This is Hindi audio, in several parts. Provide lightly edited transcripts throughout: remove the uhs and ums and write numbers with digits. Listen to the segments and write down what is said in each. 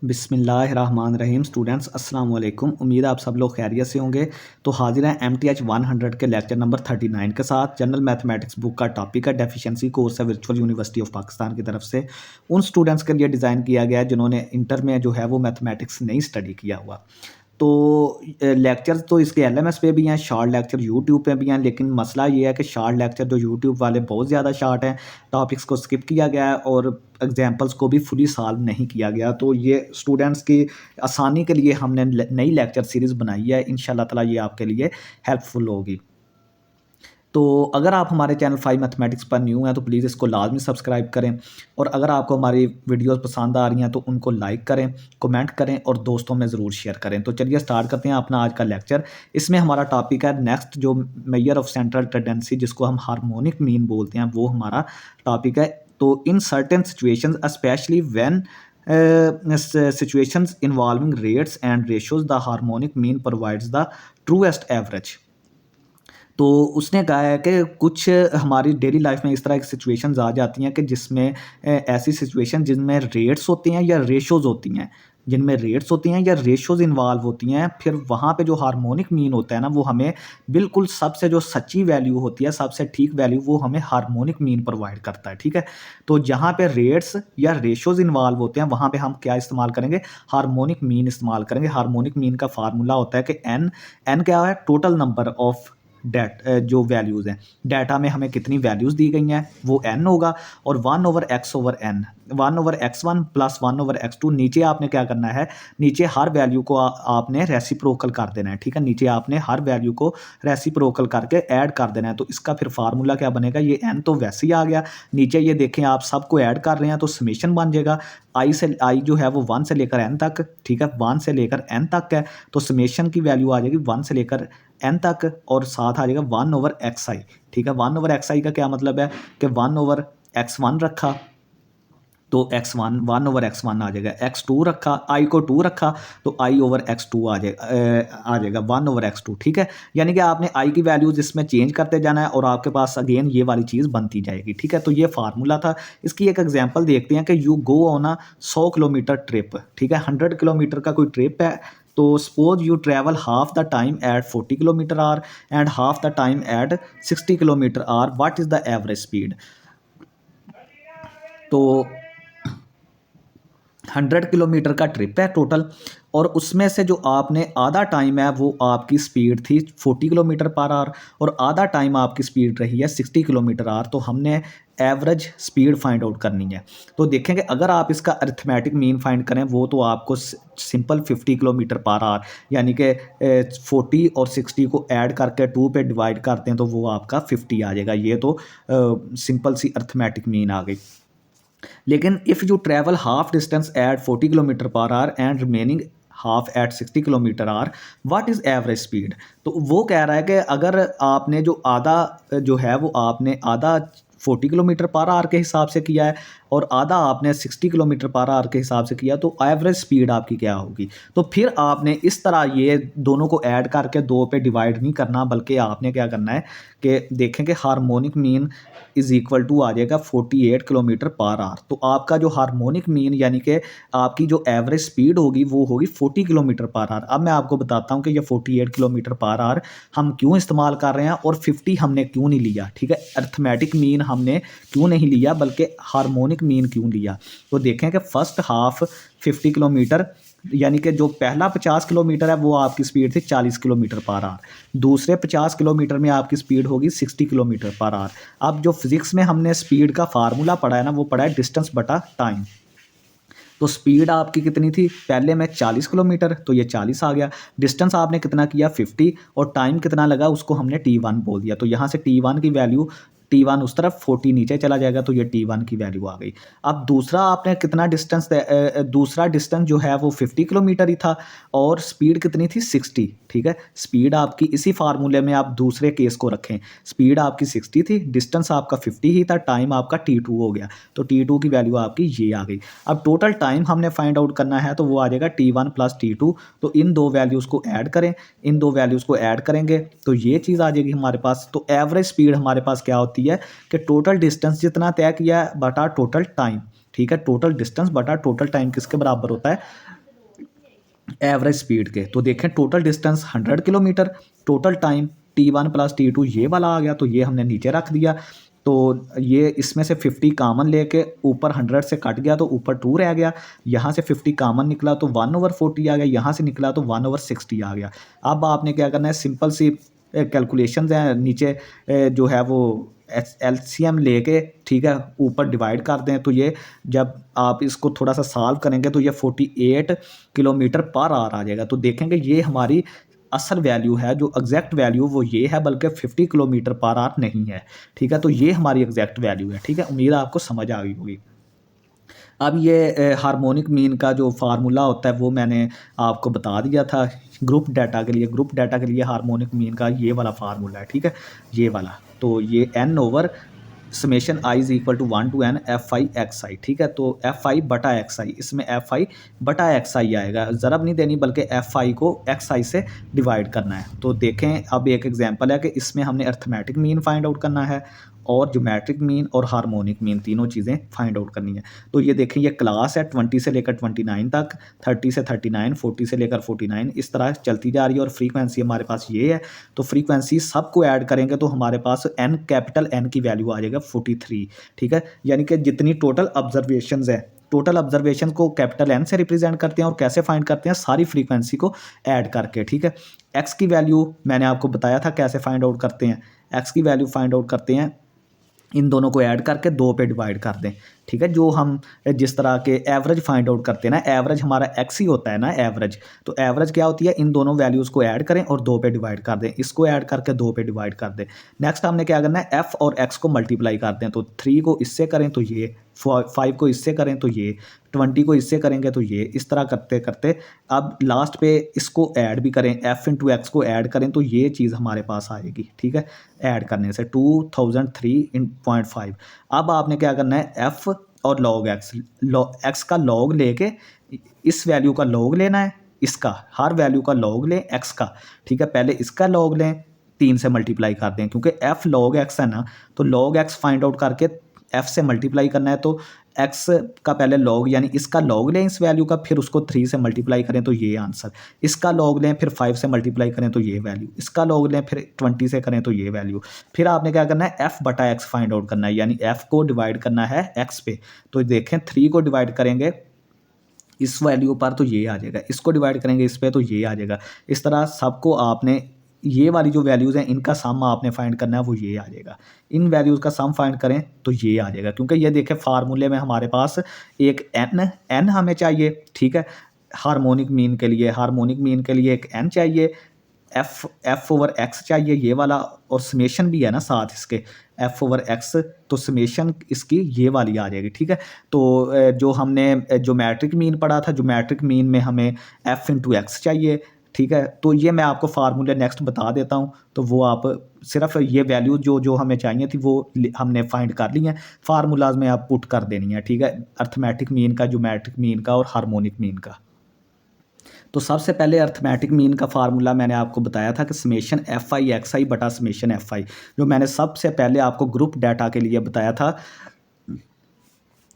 बिस्मिल्लाहिर्रहमानिर्रहीम। स्टूडेंट्स अस्सलाम वालेकुम। उम्मीद है आप सब लोग खैरियत से होंगे। तो हाजिर हैं MTH 100 के लेक्चर नंबर 39 के साथ। जनरल मैथमेटिक्स बुक का टॉपिक है, डेफिशिएंसी कोर्स है वर्चुअल यूनिवर्सिटी ऑफ पाकिस्तान की तरफ से उन स्टूडेंट्स के लिए डिज़ाइन किया गया है जिन्होंने इंटर में जो है वो मैथमेटिक्स नहीं स्टडी किया हुआ। तो लेक्चर्स तो इसके LMS पे भी हैं, शॉर्ट लेक्चर यूट्यूब पे भी हैं, लेकिन मसला ये है कि शॉर्ट लेक्चर जो यूट्यूब वाले बहुत ज़्यादा शॉर्ट हैं, टॉपिक्स को स्किप किया गया है और एग्जाम्पल्स को भी फुली सॉल्व नहीं किया गया। तो ये स्टूडेंट्स की आसानी के लिए हमने नई लेक्चर सीरीज़ बनाई है। इंशाल्लाह ताला ये आपके लिए हेल्पफुल होगी। तो अगर आप हमारे चैनल 5 मैथमेटिक्स पर न्यू हैं तो प्लीज़ इसको लाजमी सब्सक्राइब करें, और अगर आपको हमारी वीडियोस पसंद आ रही हैं तो उनको लाइक करें, कमेंट करें और दोस्तों में ज़रूर शेयर करें। तो चलिए स्टार्ट करते हैं अपना आज का लेक्चर। इसमें हमारा टॉपिक है नेक्स्ट, जो मेजर ऑफ सेंट्रल टेंडेंसी जिसको हम हार्मोनिक मीन बोलते हैं, वो हमारा टॉपिक है। तो in certain situations specially when situations involving rates and ratios, the harmonic mean provides the truest average। तो उसने कहा है कि कुछ हमारी डेली लाइफ में इस तरह की सिचुएशंस आ जाती हैं कि जिसमें ऐसी सिचुएशन जिनमें रेट्स होती हैं या रेशोज़ होती हैं, जिनमें रेट्स होती हैं या रेशोज़ इन्वॉल्व होती हैं, फिर वहाँ पे जो हार्मोनिक मीन होता है ना, वो हमें बिल्कुल सबसे जो सच्ची वैल्यू होती है, सबसे ठीक वैल्यू, वो हमें हार्मोनिक मीन प्रोवाइड करता है। ठीक है, तो जहाँ पे रेट्स या रेशोज़ इन्वॉल्व होते हैं वहाँ पे हम क्या इस्तेमाल करेंगे? हार्मोनिक मीन इस्तेमाल करेंगे। हार्मोनिक मीन का फार्मूला होता है कि एन क्या है? टोटल नंबर ऑफ जो वैल्यूज़ हैं, डाटा में हमें कितनी वैल्यूज़ दी गई हैं वो n होगा, और 1/x/n, 1/x1 प्लस 1/x2। नीचे आपने क्या करना है? नीचे हर वैल्यू को आपने रेसिप्रोकल कर देना है। ठीक है, नीचे आपने हर वैल्यू को रेसिप्रोकल करके ऐड कर देना है। तो इसका फिर फार्मूला क्या बनेगा? ये n तो वैसे ही आ गया, नीचे ये देखें आप सबको ऐड कर रहे हैं तो समेशन बन जाएगा। आई जो है वो 1 से लेकर n तक, ठीक है, 1 से लेकर n तक है, तो समेशन की वैल्यू आ जाएगी 1 से लेकर n तक, और साथ आ जाएगा 1/xi। ठीक है, 1/xi का क्या मतलब है कि 1/x1 रखा तो x1 1/x1 आ जाएगा, x2 रखा, i को 2 रखा तो i/x2 आ जाएगा 1/x2। ठीक है, यानी कि आपने i की वैल्यूज इसमें चेंज करते जाना है और आपके पास अगेन ये वाली चीज़ बनती जाएगी। ठीक है, तो ये फार्मूला था। इसकी एक एग्जांपल देखते हैं कि you go on a 100 kilometre trip. ठीक है, 100 किलोमीटर का कोई ट्रिप है, तो suppose you travel half the time at 40 kilometre hour and half the time at 60 kilometre hour, what is the average speed? तो 100 किलोमीटर का ट्रिप है टोटल, और उसमें से जो आपने आधा टाइम है वो आपकी स्पीड थी 40 किलोमीटर पर आवर, और आधा टाइम आपकी स्पीड रही है 60 किलोमीटर आवर। तो हमने एवरेज स्पीड फाइंड आउट करनी है। तो देखेंगे अगर आप इसका अरिथमेटिक मीन फाइंड करें, वो तो आपको सिंपल 50 किलोमीटर पर आवर, यानी कि 40 और 60 को ऐड करके 2 पे डिवाइड करते हैं तो वो आपका 50 आ जाएगा। ये तो सिंपल सी अरिथमेटिक मीन आ गई। लेकिन if you travel half distance at 40 kilometre per hour and remaining half at 60 kilometre hour, what is average speed? तो वो कह रहा है कि अगर आपने जो आधा जो है वो आपने आधा 40 किलोमीटर पर आवर के हिसाब से किया है और आधा आपने 60 किलोमीटर पर आवर के हिसाब से किया, तो एवरेज स्पीड आपकी क्या होगी? तो फिर आपने इस तरह ये दोनों को ऐड करके 2 पे डिवाइड नहीं करना, बल्कि आपने क्या करना है कि देखें कि harmonic mean is equal to आ जाएगा 48 किलोमीटर पर आवर। तो आपका जो हार्मोनिक मीन यानी कि आपकी जो एवरेज स्पीड होगी वो होगी 40 किलोमीटर पर आवर। अब मैं आपको बताता हूँ कि ये 48 किलोमीटर पर आवर हम क्यों इस्तेमाल कर रहे हैं और 50 हमने क्यों नहीं लिया। ठीक है, अरिथमेटिक मीन हमने क्यों नहीं लिया बल्कि हार्मोनिक मीन क्यों लिया? तो देखें कि फर्स्ट हाफ 50 किलोमीटर, यानी कि जो पहला 50 किलोमीटर है वो आपकी स्पीड थी 40 किलोमीटर पर आवर, दूसरे 50 किलोमीटर में आपकी स्पीड होगी 60 किलोमीटर पर आवर। अब जो फिजिक्स में हमने स्पीड का फार्मूला पढ़ा है ना, वो पढ़ा है डिस्टेंस बटा टाइम। तो स्पीड आपकी कितनी थी पहले में? 40 किलोमीटर, तो ये 40 आ गया। डिस्टेंस आपने कितना किया? 50, और टाइम कितना लगा उसको हमने T1 बोल दिया। तो यहाँ से T1 की वैल्यू, T1 उस तरफ 40 नीचे चला जाएगा, तो ये T1 की वैल्यू आ गई। अब दूसरा आपने कितना डिस्टेंस, दूसरा डिस्टेंस जो है वो 50 किलोमीटर ही था और स्पीड कितनी थी? 60। ठीक है, स्पीड आपकी इसी फार्मूले में आप दूसरे केस को रखें, स्पीड आपकी 60 थी, डिस्टेंस आपका 50 ही था, टाइम आपका T2 हो गया, तो T2 की वैल्यू आपकी ये आ गई। अब टोटल टाइम हमने फाइंड आउट करना है, तो वो आ जाएगा T1 प्लस T2। तो इन दो वैल्यूज़ को ऐड करें, इन दो वैल्यूज़ को ऐड करेंगे तो ये चीज़ आ जाएगी हमारे पास। तो एवरेज स्पीड हमारे पास क्या होती है कि टोटल डिस्टेंस जितना तय किया है बटा टोटल टाइम। ठीक है, टोटल डिस्टेंस बटा टोटल टाइम किसके बराबर होता है? एवरेज स्पीड के। तो देखें total distance 100 kilometre, total time T1 plus T2 ये वाला आ गया, तो ये हमने नीचे रख दिया। तो ये इसमें से 50 कॉमन लेके ऊपर 100 से कट गया तो ऊपर 2 रह गया, यहाँ से 50 कॉमन निकला तो 1/40 आ गया, यहाँ से निकला तो 1/60 आ गया। अब आपने क्या करना है, सिंपल सी कैलकुलेशंस हैं, नीचे जो है वो एलसीएम लेके, ठीक है, ऊपर डिवाइड कर दें। तो ये जब आप इसको थोड़ा सा सॉल्व करेंगे तो ये 48 किलोमीटर पर आवर आ जाएगा। तो देखेंगे ये हमारी असल वैल्यू है, जो एग्जैक्ट वैल्यू वो ये है, बल्कि 50 किलोमीटर पर आवर नहीं है, ठीक है। तो ये हमारी एग्जैक्ट वैल्यू है, ठीक है। उम्मीद है आपको समझ आ गई होगी। अब ये हार्मोनिक मीन का जो फार्मूला होता है वो मैंने आपको बता दिया था ग्रुप डाटा के लिए। ग्रुप डाटा के लिए हार्मोनिक मीन का ये वाला फार्मूला है, ठीक है, ये वाला। तो ये n over summation i is equal to 1 to n fi(xi), ठीक है। तो fi/xi, इसमें fi/xi आएगा, ज़रब नहीं देनी बल्कि fi को xi से डिवाइड करना है। तो देखें अब एक एग्जांपल है कि इसमें हमने अर्थमेटिक मीन फाइंड आउट करना है और ज्योमेट्रिक मीन और हार्मोनिक मीन, तीनों चीज़ें फाइंड आउट करनी है। तो ये देखें ये क्लास है 20 से लेकर 29 तक, 30 से 39, 40 से लेकर 49, इस तरह चलती जा रही है। और फ्रीक्वेंसी हमारे पास ये है। तो फ्रीक्वेंसी सबको ऐड करेंगे तो हमारे पास n, कैपिटल N की वैल्यू आ जाएगा 43, ठीक है। यानी कि जितनी टोटल ऑब्जर्वेशंस है, टोटल ऑब्जर्वेशन को कैपिटल N से रिप्रेजेंट करते हैं और कैसे फाइंड करते हैं, सारी फ्रीक्वेंसी को ऐड करके, ठीक है। x की वैल्यू मैंने आपको बताया था कैसे फाइंड आउट करते हैं। x की वैल्यू फाइंड आउट करते हैं, इन दोनों को ऐड करके 2 पे डिवाइड कर दें, ठीक है। जो हम जिस तरह के एवरेज फाइंड आउट करते हैं ना, एवरेज हमारा x ही होता है ना, एवरेज। तो एवरेज क्या होती है, इन दोनों वैल्यूज़ को ऐड करें और 2 पे डिवाइड कर दें, इसको ऐड करके 2 पे डिवाइड कर दें। नेक्स्ट हमने क्या करना है, f और x को मल्टीप्लाई कर दें। तो 3 को इससे करें तो ये, 5 को इससे करें तो ये, 20 को इससे करेंगे तो ये, इस तरह करते करते अब लास्ट पे इसको ऐड भी करें, f इंटू एक्स को ऐड करें तो ये चीज़ हमारे पास आएगी, ठीक है। ऐड करने से 2003.5। अब आपने क्या करना है, f और log x, x का log लेके इस वैल्यू का log लेना है, इसका हर वैल्यू का log लें x का, ठीक है। पहले इसका log लें, 3 से मल्टीप्लाई कर दें, क्योंकि f log x है ना, तो log x फाइंड आउट करके f से मल्टीप्लाई करना है। तो x का पहले log यानी इसका log लें इस वैल्यू का, फिर उसको 3 से मल्टीप्लाई करें तो ये आंसर, इसका log लें फिर 5 से मल्टीप्लाई करें तो ये वैल्यू, इसका log लें फिर 20 से करें तो ये वैल्यू। फिर आपने क्या करना है, f/x फाइंड आउट करना है, यानी f को डिवाइड करना है x पे। तो देखें 3 को डिवाइड करेंगे इस वैल्यू पर तो ये आ जाएगा, इसको डिवाइड करेंगे इस पे तो ये आ जाएगा। इस तरह सबको आपने ये वाली जो वैल्यूज़ हैं इनका सम आपने फाइंड करना है, वो ये आ जाएगा। इन वैल्यूज़ का सम फाइंड करें तो ये आ जाएगा, क्योंकि ये देखें फार्मूले में हमारे पास एक n हमें चाहिए, ठीक है। हार्मोनिक मीन के लिए एक n चाहिए, f ओवर x चाहिए ये वाला, और समेशन भी है ना साथ इसके, f ओवर x, तो समेशन इसकी ये वाली आ जाएगी, ठीक है। तो जो हमने ज्योमेट्रिक मीन पढ़ा था, ज्योमेट्रिक मीन में हमें f इंटू एक्स चाहिए, ठीक है। तो ये मैं आपको फार्मूले नेक्स्ट बता देता हूँ, तो वो आप सिर्फ ये वैल्यू जो जो हमें चाहिए थी वो हमने फाइंड कर ली हैं, फार्मूलाज में आप पुट कर देनी है, ठीक है, अर्थमेटिक मीन का, ज्योमेट्रिक मीन का और हार्मोनिक मीन का। तो सबसे पहले अर्थमेटिक मीन का फार्मूला मैंने आपको बताया था कि समेशन fi(xi) बटा समेशन fi, जो मैंने सबसे पहले आपको ग्रुप डाटा के लिए बताया था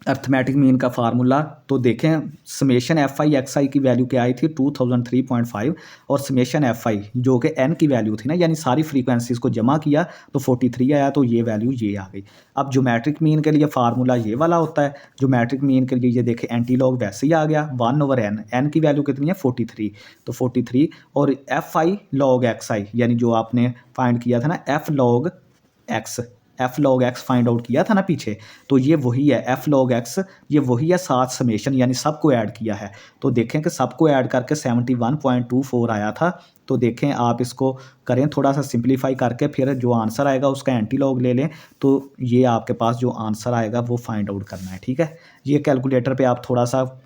अर्थमेटिक मीन का फार्मूला। तो देखें समेशन fi(xi) की वैल्यू क्या आई थी 2003.5, और समेशन fi जो कि n की वैल्यू थी ना, यानी सारी फ्रीक्वेंसीज को जमा किया तो 43 आया, तो ये वैल्यू ये आ गई। अब ज्योमेट्रिक मीन के लिए फार्मूला ये वाला होता है, ज्योमेट्रिक मीन के लिए ये देखें एंटी लॉग वैसे ही आ गया 1/n, n की वैल्यू कितनी है 43, तो 43 और fi log xi, यानी जो आपने फाइंड किया था ना f log x find out किया था ना पीछे, तो ये वही है f log x, ये वही है साथ समेशन, यानी सबको ऐड किया है। तो देखें कि सबको ऐड करके 71.24 आया था। तो देखें आप इसको करें थोड़ा सा सिंप्लीफाई करके, फिर जो आंसर आएगा उसका एंटी लॉग ले लें, तो ये आपके पास जो आंसर आएगा वो फाइंड आउट करना है, ठीक है। ये कैलकुलेटर पे आप थोड़ा सा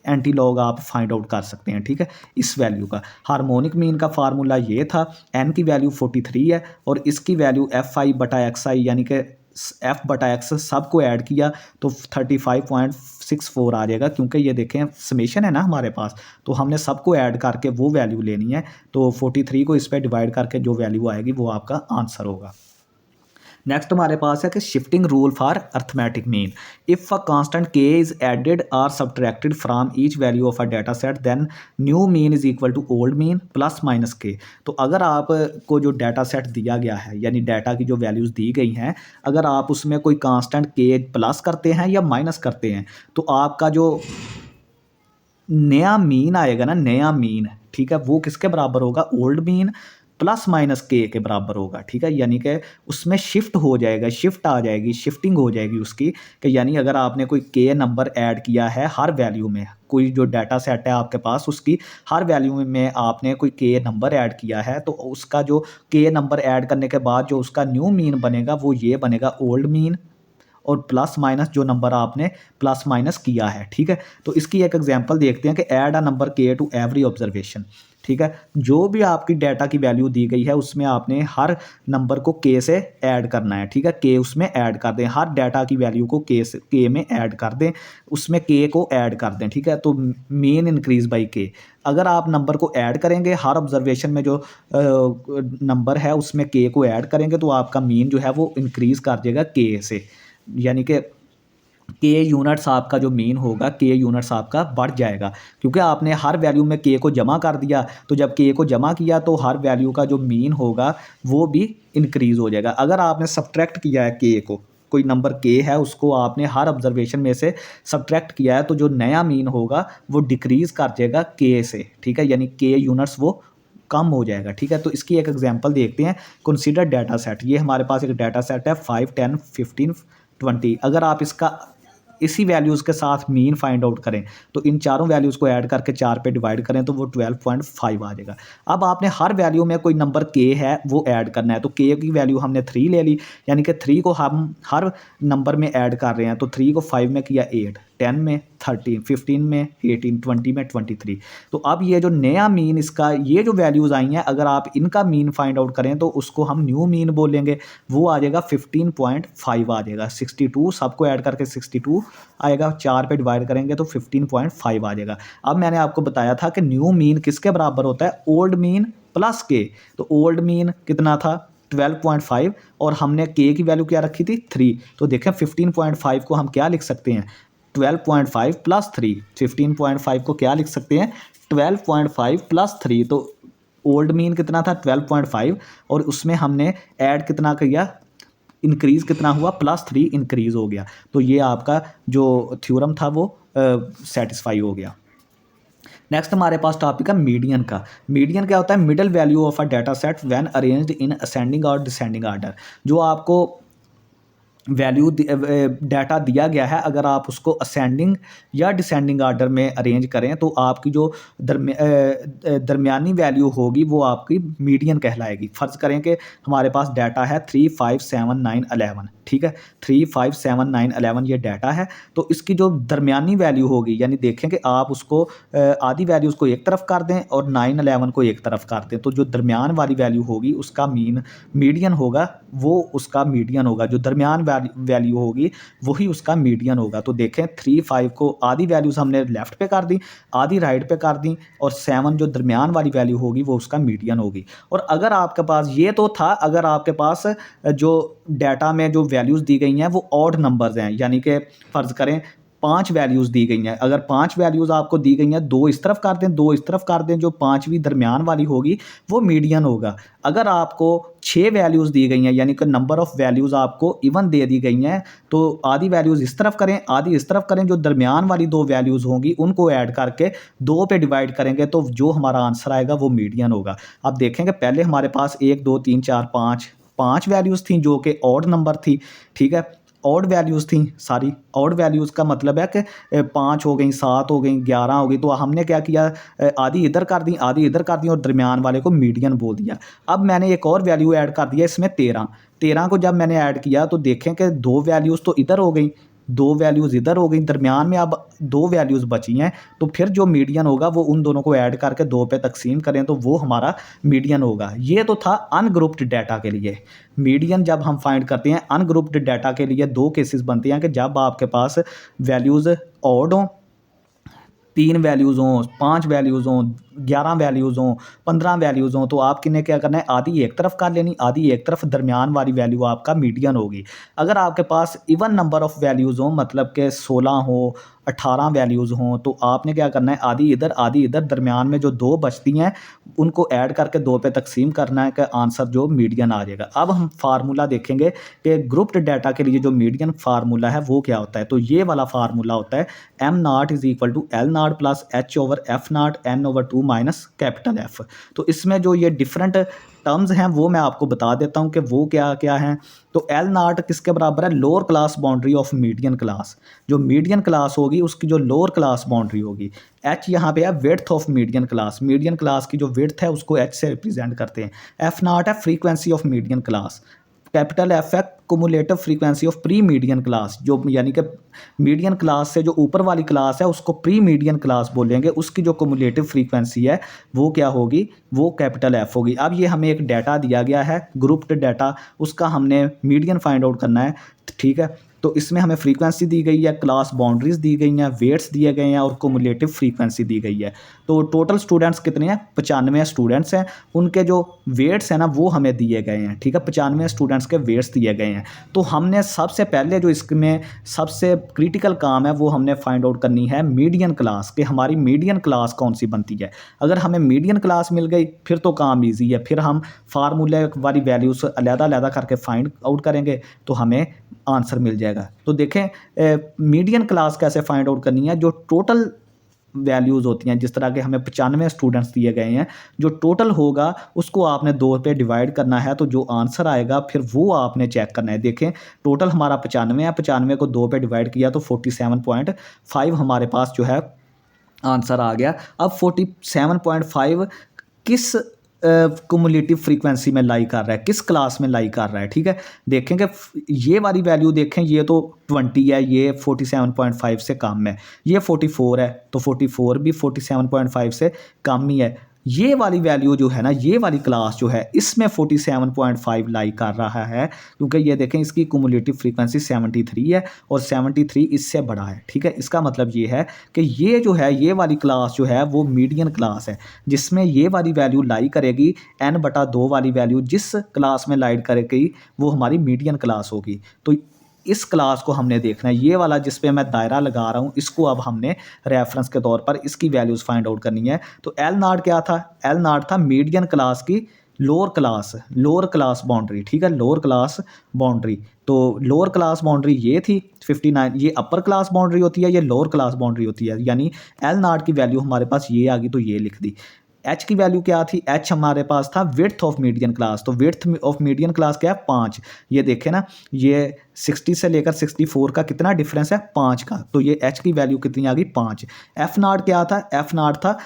एंटी लॉग आप फाइंड आउट कर सकते हैं, ठीक है, इस वैल्यू का। हार्मोनिक मीन का फार्मूला ये था, n की वैल्यू 43 है और इसकी वैल्यू fi/xi, यानी कि f/x सबको ऐड किया तो 35.64 आ जाएगा, क्योंकि ये देखें समेशन है ना हमारे पास, तो हमने सबको ऐड करके वो वैल्यू लेनी है। तो 43 को इस पर डिवाइड करके जो वैल्यू आएगी वो आपका आंसर होगा। नेक्स्ट हमारे पास है कि shifting rule for arithmetic mean. If a constant k is added और subtracted from each value of a data set then new mean is equal to old mean plus minus k. तो अगर आपको जो डाटा सेट दिया गया है यानी डाटा की जो वैल्यूज़ दी गई हैं, अगर आप उसमें कोई कांस्टेंट के प्लस करते हैं या माइनस करते हैं तो आपका जो नया मीन आएगा ना, नया मीन, ठीक है, वो किसके बराबर होगा? ओल्ड मीन प्लस माइनस के बराबर होगा, ठीक है। यानी कि उसमें शिफ्ट हो जाएगा, शिफ्ट आ जाएगी, शिफ्टिंग हो जाएगी उसकी, कि यानी अगर आपने कोई के नंबर ऐड किया है हर वैल्यू में, कोई जो डाटा सेट है आपके पास उसकी हर वैल्यू में आपने कोई के नंबर ऐड किया है, तो उसका जो के नंबर ऐड करने के बाद जो उसका न्यू मीन बनेगा वो ये बनेगा ओल्ड मीन, और प्लस माइनस जो नंबर आपने प्लस माइनस किया है, ठीक है। तो इसकी एक एग्जांपल देखते हैं कि ऐड अ नंबर के टू एवरी ऑब्जर्वेशन, ठीक है। जो भी आपकी डाटा की वैल्यू दी गई है उसमें आपने हर नंबर को के से ऐड करना है, ठीक है। के उसमें ऐड कर दें, हर डाटा की वैल्यू को के में ऐड कर दें, उसमें के को ऐड कर दें, ठीक है। तो मेन इंक्रीज बाई के, अगर आप नंबर को ऐड करेंगे हर ऑब्जर्वेशन में जो नंबर है उसमें के को ऐड करेंगे तो आपका मीन जो है वो इंक्रीज कर देगा के से, यानी कि के यूनिट्स आपका जो मीन होगा, के यूनिट्स आपका बढ़ जाएगा, क्योंकि आपने हर वैल्यू में के को जमा कर दिया। तो जब के को जमा किया तो हर वैल्यू का जो मीन होगा वो भी इंक्रीज हो जाएगा। अगर आपने सब्ट्रैक्ट किया है के को, कोई नंबर के है उसको आपने हर ऑब्जर्वेशन में से सब्ट्रैक्ट किया है, तो जो नया मीन होगा वो डिक्रीज कर जाएगा के से, ठीक है, यानी के यूनिट्स वो कम हो जाएगा, ठीक है। तो इसकी एक एग्जांपल देखते हैं। कंसीडर डाटा सेट, ये हमारे पास एक डाटा सेट है 5, 10, 15, 20। अगर आप इसका इसी वैल्यूज़ के साथ मीन फाइंड आउट करें तो इन चारों वैल्यूज़ को ऐड करके 4 पे डिवाइड करें तो वो 12.5 आ जाएगा। अब आपने हर वैल्यू में कोई नंबर के है वो ऐड करना है, तो के की वैल्यू हमने 3 ले ली, यानी कि 3 को हम हर नंबर में ऐड कर रहे हैं। तो 3 को 5 में किया 8, 10 में 13, 15 में 18, 20 में 23। तो अब ये जो नया मीन इसका, ये जो वैल्यूज़ आई हैं अगर आप इनका मीन फाइंड आउट करें तो उसको हम न्यू मीन बोलेंगे, वो आ जाएगा 15.5 आ जाएगा। 62 सबको ऐड करके 62 आएगा, 4 पे डिवाइड करेंगे तो 15.5 आ जाएगा। अब मैंने आपको बताया था कि न्यू मीन किसके बराबर होता है? ओल्ड मीन प्लस के। तो ओल्ड मीन कितना था? 12.5, और हमने के की वैल्यू क्या रखी थी? 3। तो देखें 15.5 को हम क्या लिख सकते हैं? 12.5 प्लस 3। 15.5 को क्या लिख सकते हैं? 12.5 प्लस 3। तो ओल्ड मीन कितना था? 12.5, और उसमें हमने ऐड कितना किया? इंक्रीज़ कितना हुआ? +3 इंक्रीज़ हो गया। तो ये आपका जो थ्योरम था वो सेटिस्फाई हो गया। नेक्स्ट हमारे पास टॉपिक है मीडियन का। मीडियन क्या होता है? Middle value of a data set when arranged in ascending और डिसेंडिंग ऑर्डर। जो आपको वैल्यू डाटा दिया गया है, अगर आप उसको असेंडिंग या डिसेंडिंग ऑर्डर में अरेंज करें तो आपकी जो दरमियानी वैल्यू होगी वो आपकी मीडियन कहलाएगी। फ़र्ज़ करें कि हमारे पास डाटा है 3, 5, 7, 9, 11, ठीक है। 3, 5, 7, 9, 11 ये डाटा है। तो इसकी जो दरमियानी वैल्यू होगी, यानी देखें कि आप उसको आधी वैल्यूज़ को एक तरफ कर दें और 9, 11 को एक तरफ कर दें, तो जो दरमियान वाली वैल्यू होगी उसका मीडियन होगा, वो उसका मीडियन होगा। जो दरमियान वैल्यू होगी वही उसका मीडियन होगा। तो देखें 3, 5 को आधी वैल्यूज़ हमने लेफ़्ट पे कर दी, आधी राइट पे कर दी, और 7 जो दरमियान वाली वैल्यू होगी वो उसका मीडियन होगी। और अगर आपके पास ये तो था, अगर आपके पास जो डाटा में जो वैल्यूज़ दी गई हैं वो ऑड नंबर्स हैं, यानी कि फ़र्ज़ करें 5 वैल्यूज़ दी गई हैं। अगर 5 वैल्यूज़ आपको दी गई हैं, 2 इस तरफ कर दें, 2 इस तरफ कर दें, जो 5वीं दरमियान वाली होगी वो मीडियन होगा। अगर आपको 6 वैल्यूज़ दी गई हैं, यानी कि नंबर ऑफ़ वैल्यूज़ आपको इवन दे दी गई हैं, तो आधी वैल्यूज़ इस तरफ करें, आधी इस तरफ करें, जो दरमियान वाली 2 वैल्यूज़ होंगी उनको ऐड करके 2 पे डिवाइड करेंगे तो जो हमारा आंसर आएगा वो मीडियन होगा। अब देखेंगे पहले हमारे पास 1, 2, 3, 4, 5 वैल्यूज़ थी जो कि ऑड नंबर थी, ठीक है। ऑड वैल्यूज़ थी सारी। ऑड वैल्यूज़ का मतलब है कि 5 हो गई, 7 हो गई, 11 हो गई। तो हमने क्या किया? आधी इधर कर दी, आधी इधर कर दी, और दरमियान वाले को मीडियन बोल दिया। अब मैंने एक और वैल्यू ऐड कर दिया इसमें 13। 13 को जब मैंने ऐड किया तो देखें कि 2 वैल्यूज़ तो इधर हो गई, 2 वैल्यूज़ इधर हो गई, दरमियान में अब 2 वैल्यूज़ बची हैं। तो फिर जो मीडियन होगा वो उन दोनों को ऐड करके 2 पे तकसीम करें तो वो हमारा मीडियन होगा। ये तो था अनग्रुप्ड डाटा के लिए। मीडियन जब हम फाइंड करते हैं अनग्रुप्ड डाटा के लिए 2 केसेस बनते हैं कि जब आपके पास वैल्यूज़ ऑड हों, 3 वैल्यूज़ हों, 5 वैल्यूज़ हों, 11 वैल्यूज़ हों, 15 वैल्यूज़ हों, तो आपने क्या करना है, आधी एक तरफ कर लेनी, आधी एक तरफ, दरमियान वाली वैल्यू आपका मीडियन होगी। अगर आपके पास इवन नंबर ऑफ़ वैल्यूज़ हों, मतलब कि 16 हो, 18 वैल्यूज़ हों, तो आपने क्या करना है, आधी इधर, दरमियान में जो 2 बचती हैं उनको ऐड करके 2 पे तक़सीम करना है कि आंसर जो मीडियन आ जाएगा। अब हम फार्मूला देखेंगे कि ग्रुप्ड डाटा के लिए जो मीडियन फार्मूला है वो क्या होता है। तो ये वाला फार्मूला होता है M naught is equal to L naught plus H over F naught N over 2 minus capital F. तो इसमें जो ये डिफरेंट टर्म्स हैं वो मैं आपको बता देता हूँ कि वो क्या क्या हैं। तो एल नॉट किसके बराबर है, lower class boundary of median class. जो मीडियन क्लास होगी उसकी जो लोअर क्लास बाउंड्री होगी। एच यहाँ पे है विड्थ ऑफ मीडियन क्लास की जो विड्थ है उसको एच से रिप्रेजेंट करते हैं। एफ नॉट है frequency of median class. Capital F है cumulative frequency of pre median class, जो यानी कि मीडियन क्लास से जो ऊपर वाली क्लास है उसको प्री मीडियन क्लास बोलेंगे, उसकी जो कुमुलेटिव फ्रीक्वेंसी है वो क्या होगी, वो कैपिटल एफ होगी। अब ये हमें एक डाटा दिया गया है ग्रुप्ड डाटा, उसका हमने मीडियन फाइंड आउट करना है, ठीक है। तो इसमें हमें फ्रीक्वेंसी दी गई है, क्लास बाउंड्रीज दी गई हैं, वेट्स दिए गए हैं और कुमुलेटिव फ्रीक्वेंसी दी गई है। तो टोटल स्टूडेंट्स कितने हैं, 95 स्टूडेंट्स हैं। उनके जो वेट्स हैं ना वो हमें दिए गए हैं, ठीक है, 95 स्टूडेंट्स के वेट्स दिए गए हैं। तो हमने सबसे पहले जो इसमें सबसे क्रिटिकल काम है वो हमने फाइंड आउट करनी है मीडियन क्लास, कि हमारी मीडियन क्लास कौन सी बनती है। अगर हमें मीडियन क्लास मिल गई फिर तो काम ईजी है, फिर हम फार्मूले वाली वैल्यूज़ अलग-अलग करके फाइंड आउट करेंगे तो हमें आंसर मिल जाएगा। तो देखें मीडियन क्लास कैसे फाइंड आउट करनी है। जो टोटल वैल्यूज़ होती हैं, जिस तरह के हमें 95 स्टूडेंट्स दिए गए हैं, जो टोटल होगा उसको आपने 2 पे डिवाइड करना है, तो जो आंसर आएगा फिर वो आपने चेक करना है। देखें टोटल हमारा 95 है, 95 को 2 पे डिवाइड किया तो 47.5 हमारे पास जो है आंसर आ गया। अब 47.5 किस कुमुलेटिव फ्रीक्वेंसी में लाई कर रहा है, किस क्लास में लाई कर रहा है, ठीक है। देखेंगे ये वाली वैल्यू देखें, ये तो 20 है, ये 47.5 से कम है, ये 44 है तो 44 भी 47.5 से कम ही है। ये वाली वैल्यू जो है ना, ये वाली क्लास जो है इसमें 47.5 लाई कर रहा है, क्योंकि ये देखें इसकी कुमुलेटिव फ्रीक्वेंसी 73 है और 73 इससे बड़ा है, ठीक है। इसका मतलब ये है कि ये जो है ये वाली क्लास जो है वो मीडियन क्लास है, जिसमें ये वाली वैल्यू लाई करेगी n/2 वाली वैल्यू जिस क्लास में लाई करेगी वो हमारी मीडियन क्लास होगी। तो इस क्लास को हमने देखना है, ये वाला जिस पे मैं दायरा लगा रहा हूँ इसको अब हमने रेफरेंस के तौर पर इसकी वैल्यूज़ फाइंड आउट करनी है। तो एल नॉट क्या था, एल नॉट था मीडियन क्लास की लोअर क्लास बाउंड्री, ठीक है, लोअर क्लास बाउंड्री। तो लोअर क्लास बाउंड्री ये थी 59, ये अपर क्लास बाउंड्री होती है, ये लोअर क्लास बाउंड्री होती है, यानी एल नॉट की वैल्यू हमारे पास ये आ गई तो ये लिख दी। एच की वैल्यू क्या थी, एच हमारे पास था विड्थ ऑफ मीडियन क्लास। तो विड्थ ऑफ मीडियन क्लास क्या है, 5। ये देखें ना, ये 60 से लेकर 64 का कितना डिफरेंस है, 5 का। तो ये एच की वैल्यू कितनी आ गई, 5। एफ नॉट क्या था, एफ नॉट था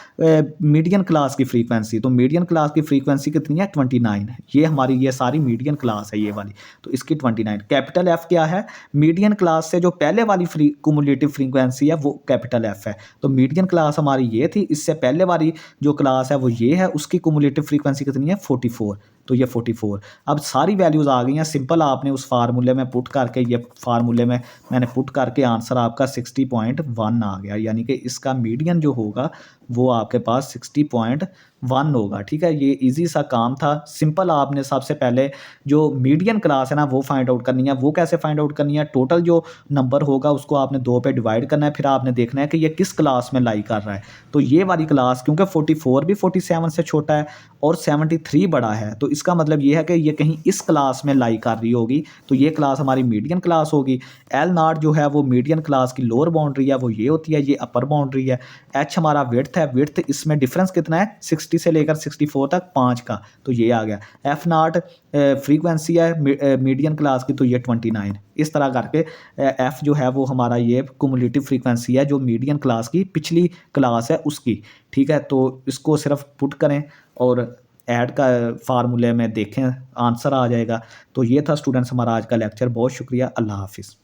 मीडियन क्लास की फ्रीक्वेंसी। तो मीडियन क्लास की फ्रीक्वेंसी कितनी है, 29। ये हमारी ये सारी मीडियन क्लास है ये वाली, तो इसकी 29। कैपिटल एफ क्या है, मीडियन क्लास से जो पहले वाली कुमुलेटिव फ्रीक्वेंसी है वो कैपिटल एफ है। तो मीडियन क्लास हमारी ये थी, इससे पहले वाली जो क्लास है वो ये है, उसकी कुमुलेटिव फ्रीक्वेंसी कितनी है, 44। तो ये 44। अब सारी वैल्यूज़ आ गई हैं, सिंपल आपने उस फार्मूले में पुट करके, ये फार्मूले में मैंने पुट करके आंसर आपका 60.1 आ गया, यानी कि इसका मीडियन जो होगा वो आपके पास 60.1 होगा, ठीक है। ये इजी सा काम था, सिंपल। आपने सबसे पहले जो मीडियन क्लास है ना वो फाइंड आउट करनी है। वो कैसे फाइंड आउट करनी है, टोटल जो नंबर होगा उसको आपने 2 पे डिवाइड करना है, फिर आपने देखना है कि ये किस क्लास में लाई कर रहा है। तो ये वाली क्लास, क्योंकि 44 भी 47 से छोटा है और 73 बड़ा है, तो इसका मतलब ये है कि ये कहीं इस क्लास में लाई कर रही होगी, तो ये क्लास हमारी मीडियन क्लास होगी। एल नॉट जो है वो मीडियन क्लास की लोअर बाउंड्री है, वो ये होती है, ये अपर बाउंड्री है। एच हमारा विड्थ है, विड्थ इसमें डिफरेंस कितना है, 60 से लेकर 64 तक 5 का, तो ये आ गया। एफ नॉट फ्रीक्वेंसी है मीडियन क्लास की, तो ये 29। इस तरह करके एफ जो है वो हमारा ये कुमुलेटिव फ्रीक्वेंसी है जो मीडियन क्लास की पिछली क्लास है उसकी, ठीक है। तो इसको सिर्फ पुट करें और ऐड का फार्मूले में देखें, आंसर आ जाएगा। तो ये था स्टूडेंट्स हमारा आज का लेक्चर। बहुत शुक्रिया, अल्लाह हाफिज़।